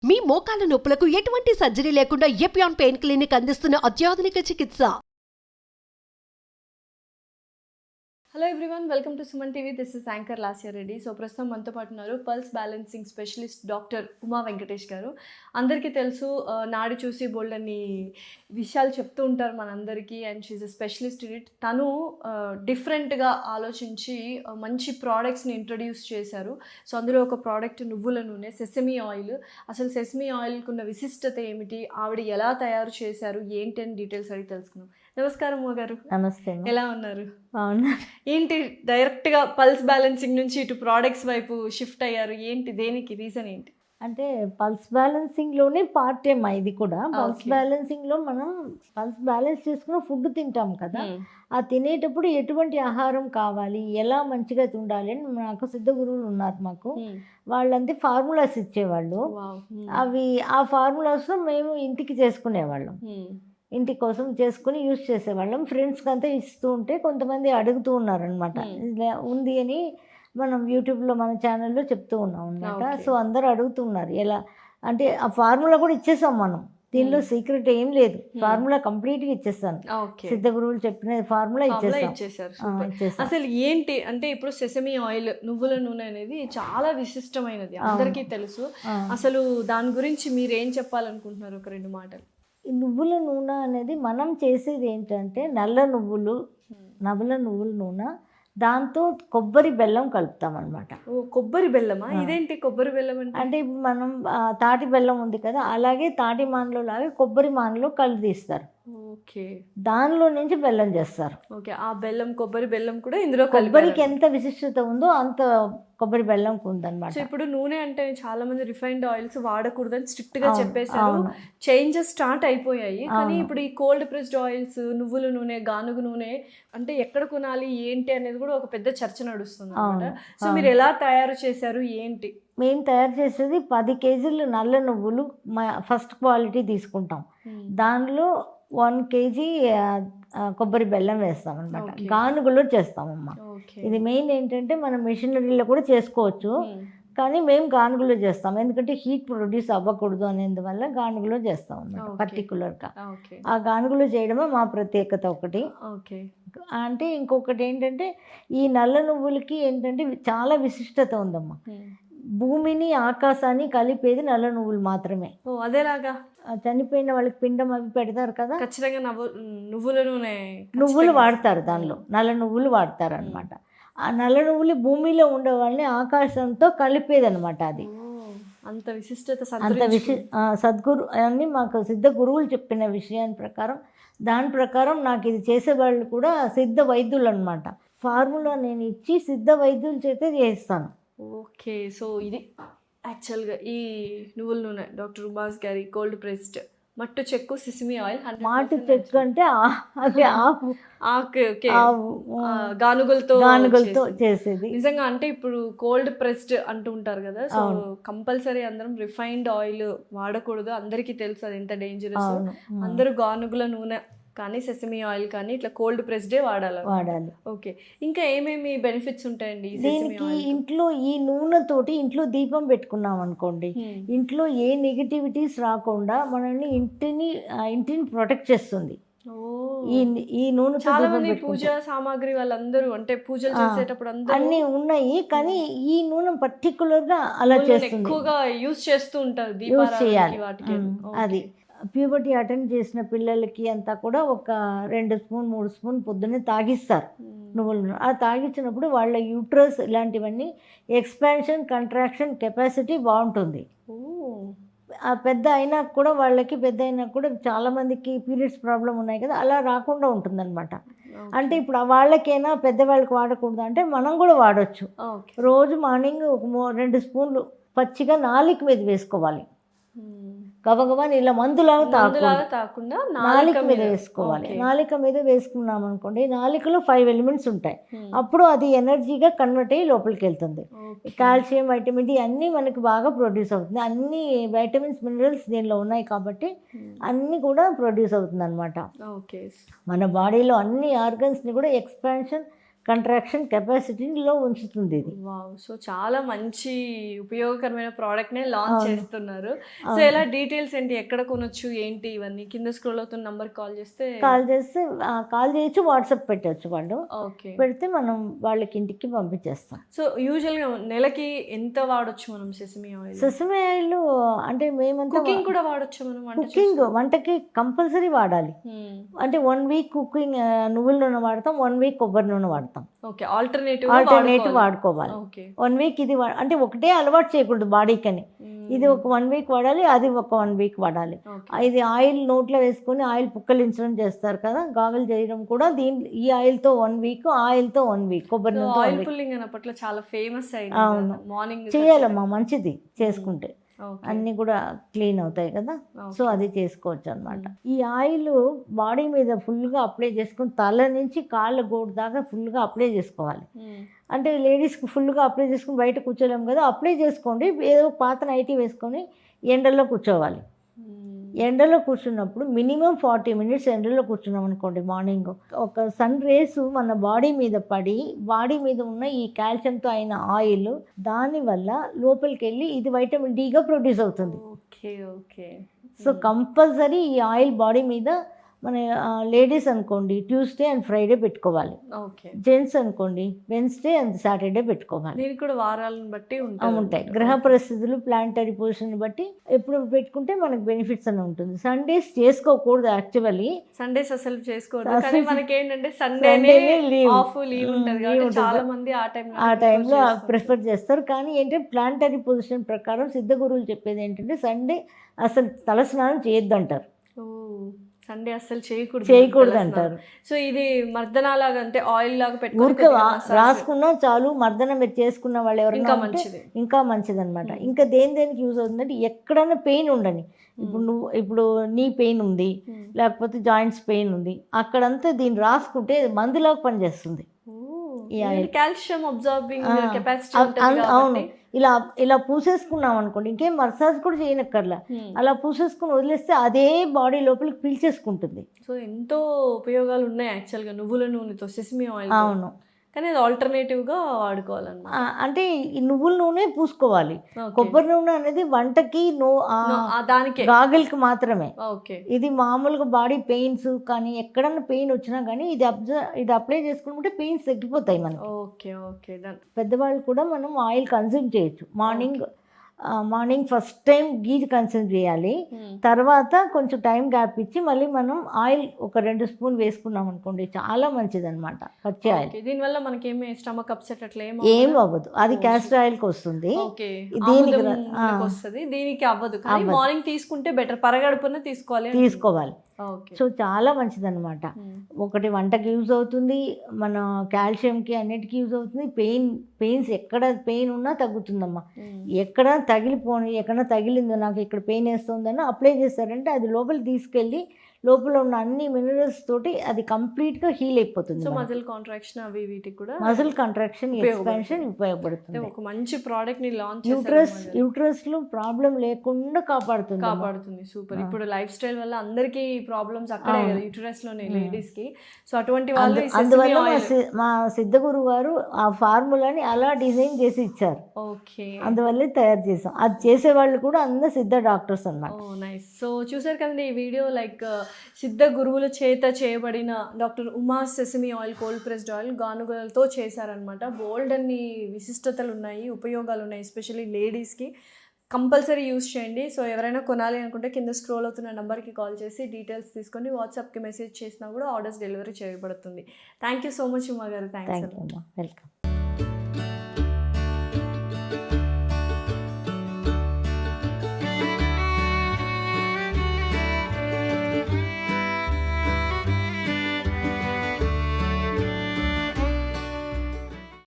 మీ మోకాల నొప్పులకు ఎటువంటి సర్జరీ లేకుండా ఎపియాన్ పెయిన్ క్లినిక్ అందిస్తున్న అత్యాధునిక చికిత్స. Hello everyone, welcome to Suman TV. This is anchor Lasya Reddy. So ప్రస్తుతం మనతో పాటు ఉన్నారు pulse balancing specialist doctor Uma Venkatesh గారు. అందరికీ తెలుసు, నాడి చూసి బోల్డ్ అని విషయాలు చెప్తూ ఉంటారు మనందరికీ. And she's a specialist in it. తను డిఫరెంట్గా ఆలోచించి మంచి ప్రోడక్ట్స్ని ఇంట్రడ్యూస్ చేశారు. సో అందులో ఒక ప్రోడక్ట్ నువ్వుల నూనె, సెసమీ ఆయిల్. అసలు సెసమీ ఆయిల్కి ఉన్న విశిష్టత ఏమిటి, ఆవిడ ఎలా తయారు చేశారు, ఏంటి అని డీటెయిల్స్ అడిగి తెలుసుకున్నాం. నమస్కారం ఉమా గారు. నమస్తే. ఎలా ఉన్నారు? బాగున్నా. ఏంటి డైరెక్ట్గా పల్స్ బ్యాలెన్సింగ్ నుంచి ఇటు ప్రోడక్ట్స్ వైపు షిఫ్ట్ అయ్యారు? ఏంటి, దేనికి రీజన్ ఏంటి? అంటే పల్స్ బ్యాలెన్సింగ్లోనే పార్ట్ ఏమా ఇది కూడా. పల్స్ బ్యాలెన్సింగ్లో మనం పల్స్ బ్యాలెన్స్ చేసుకున్న ఫుడ్ తింటాం కదా, ఆ తినేటప్పుడు ఎటువంటి ఆహారం కావాలి, ఎలా మంచిగా తిండాలి అని నాకు సిద్ధ గురువులు ఉన్నారు మాకు. వాళ్ళంతా ఫార్ములాస్ ఇచ్చేవాళ్ళు. అవి ఆ ఫార్ములాస్ మేము ఇంటికి చేసుకునేవాళ్ళం. ఇంటి కోసం చేసుకుని యూజ్ చేసేవాళ్ళం. ఫ్రెండ్స్కి అంతా ఇస్తూ ఉంటే కొంతమంది అడుగుతూ ఉన్నారనమాట, ఇలా ఉంది అని మనం యూట్యూబ్లో మన ఛానల్లో చెప్తూ ఉన్నాం అనమాట. సో అందరూ అడుగుతున్నారు ఎలా అంటే, ఆ ఫార్ములా కూడా ఇచ్చేసాం మనం. దీనిలో సీక్రెట్ ఏం లేదు, ఫార్ములా కంప్లీట్గా ఇచ్చేస్తాను. సిద్ధ గురువులు చెప్పిన ఫార్ములా ఇచ్చేసారు. అసలు ఏంటి అంటే, ఇప్పుడు సెసమీ ఆయిల్, నువ్వుల నూనె అనేది చాలా విశిష్టమైనది, అందరికీ తెలుసు. అసలు దాని గురించి మీరు ఏం చెప్పాలనుకుంటున్నారు? ఒక రెండు మాటలు. ఈ నువ్వుల నూనె అనేది మనం చేసేది ఏంటంటే, నల్ల నువ్వుల నూనె, దాంతో కొబ్బరి బెల్లం కలుపుతాం అనమాట. కొబ్బరి బెల్లమా? ఇదేంటి కొబ్బరి బెల్లం అంటే ఇప్పుడు మనం తాటి బెల్లం ఉంది కదా, అలాగే తాటి మానలో లాగా కొబ్బరి మానలో కలిదీస్తారు. ఓకే, దానిలో నుంచి బెల్లం చేస్తారు. ఓకే, ఆ బెల్లం, కొబ్బరి బెల్లం కూడా ఇందులో కొబ్బరికి ఎంత విశిష్టత ఉందో అంత కొబ్బరి బెల్లం ఉందన్నమాట. సో ఇప్పుడు నూనె అంటే చాలా మంది రిఫైన్డ్ ఆయిల్స్ వాడకూడదని స్ట్రిక్ట్ గా చెప్పేశారు. చేంజెస్ స్టార్ట్ అయిపోయాయి. కానీ ఇప్పుడు ఈ కోల్డ్ ప్రెస్డ్ ఆయిల్స్, నువ్వుల నూనె, గానుగ నూనె అంటే ఎక్కడ కొనాలి ఏంటి అనేది కూడా ఒక పెద్ద చర్చ నడుస్తుంది అనమాట. సో మీరు ఎలా తయారు చేశారు, ఏంటి? మేము తయారు చేసేది 10 కేజీలు నల్ల నువ్వులు ఫస్ట్ క్వాలిటీ తీసుకుంటాం. దానిలో 1 కేజీ కొబ్బరి బెల్లం వేస్తాం అనమాట. గానుగలో చేస్తామమ్మా. ఇది మెయిన్ ఏంటంటే మనం మెషినరీలో కూడా చేసుకోవచ్చు, కానీ మేము గానుగలో చేస్తాం. ఎందుకంటే హీట్ ప్రొడ్యూస్ అవ్వకూడదు అనేందువల్ల గానుగలో చేస్తాం అన్నమాట పర్టికులర్గా. ఆ గానుగలో చేయడమే మా ప్రత్యేకత ఒకటి. అంటే ఇంకొకటి ఏంటంటే, ఈ నల్ల నువ్వులకి ఏంటంటే చాలా విశిష్టత ఉందమ్మా. భూమిని ఆకాశాన్ని కలిపేది నల్ల నువ్వులు మాత్రమే. అదేలాగా చనిపోయిన వాళ్ళకి పిండం అవి పెడతారు కదా, ఖచ్చితంగా నువ్వుల నూనె, నువ్వులు వాడతారు దానిలో, నల్ల నువ్వులు వాడతారు అనమాట. ఆ నల్ల నువ్వులు భూమిలో ఉండే వాళ్ళని ఆకాశంతో కలిపేది అనమాట. అది అంత విశిష్టత, సద్గురు అని మాకు సిద్ధ గురువులు చెప్పిన విషయాన్ని ప్రకారం, దాని ప్రకారం నాకు ఇది చేసేవాళ్ళు కూడా సిద్ధ వైద్యులు అనమాట. ఫార్ములా నేను ఇచ్చి సిద్ధ వైద్యుల చేతే చేస్తాను. ఓకే, సో ఇది యాక్చువల్గా ఈ నువ్వుల నూనె డాక్టర్ ఉమాస్ గారి కోల్డ్ ప్రెస్డ్ మట్టు చెక్కు సెసమీ ఆయిల్. మాటు చెక్కు అంటే అది గానుగలతో చేసేది. నిజంగా అంటే ఇప్పుడు కోల్డ్ ప్రెస్డ్ అంటూ ఉంటారు కదా, సో కంపల్సరీ అందరం రిఫైన్డ్ ఆయిల్ వాడకూడదు. అందరికీ తెలుసు అది ఎంత డేంజరస్. అందరూ గానుగుల నూనె కానీ సెసమీ ఆయిల్ కానీ ఇట్లా కోల్డ్ ప్రెస్డే వాడాలి. ఓకే, ఇంకా ఏమేమి బెనిఫిట్స్ ఉంటాయండి దీనికి? ఇంట్లో ఈ నూనెతోటి ఇంట్లో దీపం పెట్టుకున్నాం అనుకోండి, ఇంట్లో ఏ నెగిటివిటీస్ రాకుండా మనల్ని ఇంటిని ప్రొటెక్ట్ చేస్తుంది. ఈ నూనె చాలా మంది పూజ సామాగ్రి వాళ్ళందరూ అంటే పూజలు చేసేటప్పుడు అన్ని ఉన్నాయి, కానీ ఈ నూనె పర్టికులర్ గా అలా చేస్తుంది, ఎక్కువగా యూజ్ చేస్తూ ఉంటారు. యూజ్ చేయాలి. అది ప్యూబర్టీ అటెండ్ చేసిన పిల్లలకి అంతా కూడా ఒక 2 స్పూన్ 3 స్పూన్ పొద్దున్నే తాగిస్తారు నువ్వులు. ఆ తాగించినప్పుడు వాళ్ళ యూట్రస్ ఇలాంటివన్నీ ఎక్స్పాన్షన్, కంట్రాక్షన్ కెపాసిటీ బాగుంటుంది. ఆ పెద్ద అయినా కూడా వాళ్ళకి, పెద్ద అయినా కూడా చాలామందికి పీరియడ్స్ ప్రాబ్లం ఉన్నాయి కదా, అలా రాకుండా ఉంటుందన్నమాట. అంటే ఇప్పుడు వాళ్ళకైనా పెద్దవాళ్ళకి వాడకూడదు అంటే మనం కూడా వాడచ్చు. రోజు మార్నింగ్ ఒక 2 స్పూన్లు పచ్చిగా నాలుక మీద వేసుకోవాలి. గబగబా ఇలా మందులాగా తాకుండా నాలిక మీద వేసుకోవాలి. నాలిక మీద వేసుకున్నాం అనుకోండి, నాలికలో 5 ఎలిమెంట్స్ ఉంటాయి. అప్పుడు అది ఎనర్జీగా కన్వర్ట్ అయ్యి లోపలికి వెళ్తుంది. కాల్షియం, వైటమిన్ డి అన్నీ మనకి బాగా ప్రొడ్యూస్ అవుతుంది. అన్ని వైటమిన్స్, మినరల్స్ దీనిలో ఉన్నాయి కాబట్టి అన్నీ కూడా ప్రొడ్యూస్ అవుతుంది అనమాట. మన బాడీలో అన్ని ఆర్గన్స్ని కూడా ఎక్స్పాన్షన్, కంట్రాక్షన్ కెపాసిటీలో ఉంచుతుంది ఇది. వావ్! సో చాలా మంచి ఉపయోగకరమైన ప్రోడక్ట్‌నే లాంచ్ చేస్తున్నారు. సో ఎలా డీటెయిల్స్ ఏంటి? ఎక్కడ కొనొచ్చు? ఏంటి ఇవన్నీ? కింద స్క్రోల్ అవుతున్న నంబర్‌కి కాల్ చేస్తే కాల్ చేయొచ్చు, వాట్సాప్ పెట్టచ్చు వాళ్ళు. ఓకే. పెడితే మనం వాళ్ళకి ఇంటికి పంపించేస్తాం. సో యూజువల్‌గా నెలకి ఎంత వాడొచ్చు మనం సెసమి ఆయిల్? సెసమి ఆయిల్ అంటే మేమంతా కుకింగ్ కూడా వాడొచ్చా మనం? వంటకి కంపల్సరీ వాడాలి. అంటే 1 వీక్ కుకింగ్ నువ్వుల నూనె వాడతాం, 1 వీక్ కొబ్బరి నూనె వాడతాం. ఓకే. ఆల్టర్నేటివ్ వాడుకోవాలి. ఓకే. 1 వీక్ ఇది అంటే ఒకటే అలవాటు చేయకూడదు బాడీకని. ఇది ఒక 1 వీక్ వాడాలి, అది ఒక 1 వీక్ వాడాలి. ఇది ఆయిల్ నోట్లో వేసుకొని ఆయిల్ పుక్కలించడం చేస్తారు కదా, గాగులు చేయడం కూడా ఈ ఆయిల్తో 1 వీక్, ఆయిల్తో 1 వీక్, కొబ్బరి నూనె ఆయిల్ పుల్లింగ్ అన్నప్పట్లో చాలా ఫేమస్ అయింది. అవును, మార్నింగ్ చేయాలమ్మా, మంచిది చేసుకుంటే అన్నీ కూడా క్లీన్ అవుతాయి కదా. సో అది చేసుకోవచ్చు అనమాట. ఈ ఆయిల్ బాడీ మీద ఫుల్గా అప్లై చేసుకుని తల నుంచి కాళ్ళ గోడు దాకా ఫుల్గా అప్లై చేసుకోవాలి. అంటే లేడీస్కి ఫుల్గా అప్లై చేసుకుని బయట కూర్చోలేము కదా, అప్లై చేసుకోండి. ఏదో పాత నైటీ వేసుకొని ఎండలో కూర్చోవాలి. ఎండలో కూర్చున్నప్పుడు మినిమం 40 మినిట్స్ ఎండలో కూర్చున్నాం అనుకోండి, మార్నింగ్ ఒక సన్ రేస్ మన బాడీ మీద పడి బాడీ మీద ఉన్న ఈ కాల్షియంతో అయిన ఆయిల్ దానివల్ల లోపలికి వెళ్ళి ఇది వైటమిన్ డిగా ప్రొడ్యూస్ అవుతుంది. ఓకే. ఓకే. సో కంపల్సరీ ఈ ఆయిల్ బాడీ మీద మన లేడీస్ అనుకోండి ట్యూస్డే అండ్ ఫ్రైడే పెట్టుకోవాలి. ఓకే. జెంట్స్ అనుకోండి వెన్స్డే అండ్ సాటర్డే పెట్టుకోవాలి. దీనికి కూడా వారాలను బట్టి ఉంటాయి. గ్రహ పరిస్థితులు, ప్లానిటరీ పొజిషన్ బట్టి ఎప్పుడు పెట్టుకుంటే మనకు బెనిఫిట్స్ అని ఉంటుంది. సండేస్ చేసుకోకూడదు యాక్చువల్లీ. సండేస్ అసలు చేసుకోవద్దు. కానీ మనకి ఏంటంటే సండేనే ఆఫ్ లీవ్ ఉంటుంది కాబట్టి చాలా మంది ఆ టైంలో ప్రిఫర్ చేస్తారు. కానీ ఏంటంటే ప్లానిటరీ పొజిషన్ ప్రకారం సిద్ధ గురువులు చెప్పేది ఏంటంటే సండే అసలు తలస్నానం చేయొద్దు అంటారు. సండే అసలు చేయకూడదు అంటారు. సో ఇది మర్దనాలాగా అంటే ఆయిల్ లాగా పెట్టుకుని రాసుకున్నా చాలు. మర్దన మీరు చేసుకున్న వాళ్ళు ఎవరైనా ఇంకా మంచిది అనమాట. ఇంకా దేనికి యూజ్ అవుతుందంటే ఎక్కడైనా పెయిన్ ఉండని, ఇప్పుడు నీ పెయిన్ ఉంది, లేకపోతే జాయింట్స్ పెయిన్ ఉంది, అక్కడంతా దీన్ని రాసుకుంటే మందులాగా పనిచేస్తుంది. Calcium absorbing capacity. అవును, ఇలా పూసేసుకున్నాం అనుకోండి, ఇంకేం మసాజ్ కూడా చేయనక్కర్లా. అలా పూసేసుకుని వదిలేస్తే అదే బాడీ లోపలికి పీల్చేసుకుంటుంది. సో ఎంతో ఉపయోగాలు ఉన్నాయి యాక్చువల్గా నువ్వుల నూనెతో, సెసమి ఆయిల్. అవును, కానీ అది ఆల్టర్నేటివ్గా వాడుకోవాలన్నమాట. అంటే ఈ నువ్వుల నూనె పూసుకోవాలి. కొబ్బరి నూనె అనేది వంటకి దానికి గాగుల్కి మాత్రమే. ఓకే. ఇది మామూలుగా బాడీ పెయిన్స్ కానీ ఎక్కడన్నా పెయిన్ వచ్చినా కానీ ఇది అప్లై చేసుకుంటే పెయిన్స్ తగ్గిపోతాయి మనకి. ఓకే. ఓకే. పెద్దవాళ్ళు కూడా మనం ఆయిల్ కన్జ్యూమ్ చేయొచ్చు. మార్నింగ్ ఫస్ట్ టైం గీ కన్జ్యూమ్ చేయాలి. తర్వాత కొంచెం టైం గ్యాప్ ఇచ్చి మళ్ళీ మనం ఆయిల్ ఒక 2 స్పూన్ వేసుకున్నాం అనుకోండి, చాలా మంచిది అనమాట పచ్చి ఆయిల్. దీనివల్ల మనకి ఏమి స్టమక్ అప్సెట్ అట్లా ఏం అవ్వదు. అది క్యాస్టర్ ఆయిల్కి వస్తుంది, దీనికి అవ్వదు. కానీ మార్నింగ్ తీసుకుంటే బెటర్, పరగడుపున తీసుకోవాలి. సో చాలా మంచిది అనమాట. ఒకటి వంటకి యూజ్ అవుతుంది, మన కాల్షియంకి అన్నిటికీ యూజ్ అవుతుంది. పెయిన్స్ ఎక్కడ పెయిన్ ఉన్నా తగ్గుతుందమ్మా. ఎక్కడ తగిలిందో నాకు ఇక్కడ పెయిన్ వేస్తుందని అప్లై చేస్తారంటే అది లోపలికి తీసుకెళ్ళి లోపల ఉన్న అన్ని మినరల్స్ తోటి అది కంప్లీట్గా హీల్ అయిపోతుంది. సో మజిల్ కాంట్రాక్షన్ అవి వీటికి కూడా మజిల్ కాంట్రాక్షన్ ఎక్స్పాన్షన్ ఉపయోగపడుతుంది. ఒక మంచి ప్రోడక్ట్ ని లాంచ్ యూట్రస్ లో ప్రాబ్లం లేకుండా కాపాడుతుంది. సూపర్. ఇప్పుడు లైఫ్ స్టైల్ వల్ల అందరికీ ప్రాబ్లమ్స్ అక్కడే కదా, యూట్రస్ లోనే లేడీస్ కి. సో అటువంటి వాళ్ళు అందువల్ల మా సిద్ధగురు గారు ఆ ఫార్ములాని అలా డిజైన్ చేసి ఇచ్చారు. ఓకే. అందువల్లే తయారు చేసాం. అది చేసే వాళ్ళు కూడా అందరు సిద్ధ డాక్టర్స్ అన్నమాట. నైస్. సో చూసారు కదండి ఈ వీడియో. లైక్ సిద్ధ గురువుల చేత చేయబడిన doctor Uma sesame oil, cold pressed oil గానుగలతో చేశారనమాట. బోల్డ్ అన్ని విశిష్టతలు ఉన్నాయి, ఉపయోగాలు ఉన్నాయి, ఎస్పెషల్లీ లేడీస్కి. కంపల్సరీ యూస్ చేయండి. సో ఎవరైనా కొనాలి అనుకుంటే కింద స్క్రోల్ అవుతున్న నెంబర్కి కాల్ చేసి డీటెయిల్స్ తీసుకొని వాట్సాప్కి మెసేజ్ చేసినా కూడా ఆర్డర్స్ డెలివరీ చేయబడుతుంది. Thank you so much Uma గారు. థ్యాంక్స్. వెల్కమ్.